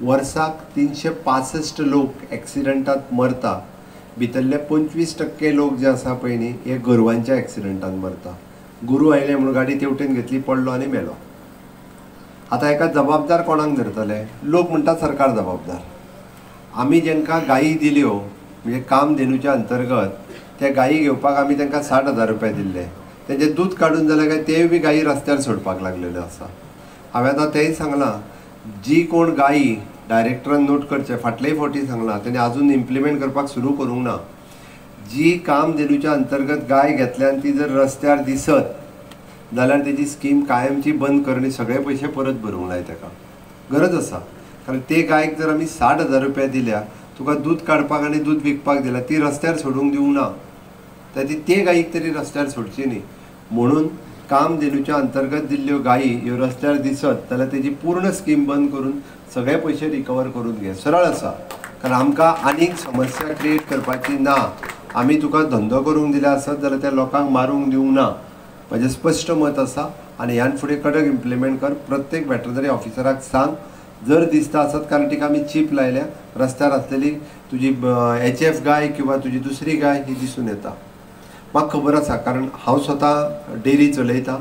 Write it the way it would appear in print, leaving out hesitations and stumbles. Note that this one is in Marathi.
वर्साक 365 लोक ॲक्सिडंटात मरता, भितरले 25% लोक जे आसा पळय न्ही हे गोरवांच्या ॲक्सिडंटान मरता. गुरू आयले म्हणून गाडी तेवटेन घेतली, पडलो आनी मेलो. आतां हेका जबाबदार कोणाक धरतले? लोक म्हणटा सरकार जबाबदार. आमी जेंकां गायी दिल्यो म्हणजे कामधेनूच्या अंतर्गत त्या गायी घेवपाक आमी तांकां 60,000 रुपया दिल्ले. तेजें दूध काडून जालें काय तेय बी गायी रस्त्यार सोडपाक लागलेल्यो आसा. हांवें आतां तेंय सांगलां, जी कोण गायी डायरेक्टरान नोट करचे, फाटलेय फावटी सांगलां, तेणे आजून इम्प्लिमेंट करपाक सुरू करूंक ना. जी कामधेनूच्या अंतर्गत गाय घेतल्यान ती जर रस्त्यार दिसत जाल्यार तेजी स्कीम कायमची बंद करणी, सगळे पयशे परत भरूंक जाय ताका. गरज आसा, कारण ते गायक जर आमी 60,000 रुपया दिल्या, तुका दूध काडपाक आनी दूध विकपाक दिल्या, ती रस्त्यार सोडूंक दिवंक ना. ते गायीक तरी रस्त्यार सोडची न्ही. म्हणून कामधेनूच्या अंतर्गत दिल्ल्यो गायी ह्यो रस्त्यार दिसत जाल्यार तेजी पूर्ण स्कीम बंद करून सगळे पयशे रिकवर करून घे. सरळ आसा, कारण आमकां आनीक समस्या क्रिएट करपाची ना. आमी तुका धंदो करूंक दिला आसत जाल्यार त्या लोकांक मारूंक दिवंक ना. म्हजें स्पश्ट मत आसा आनी ह्यान फुडें कडक इम्प्लिमेंट कर. प्रत्येक वेटरनरी ऑफिसराक सांग, जर दिसता आसत कारण तिका आमी चीप लायल्या, रस्त्यार आसलेली तुजी HF गाय किंवा तुजी दुसरी गाय ही दिसून येता. म्हाका खबर आसा, कारण हांव स्वता डेरी चलयतां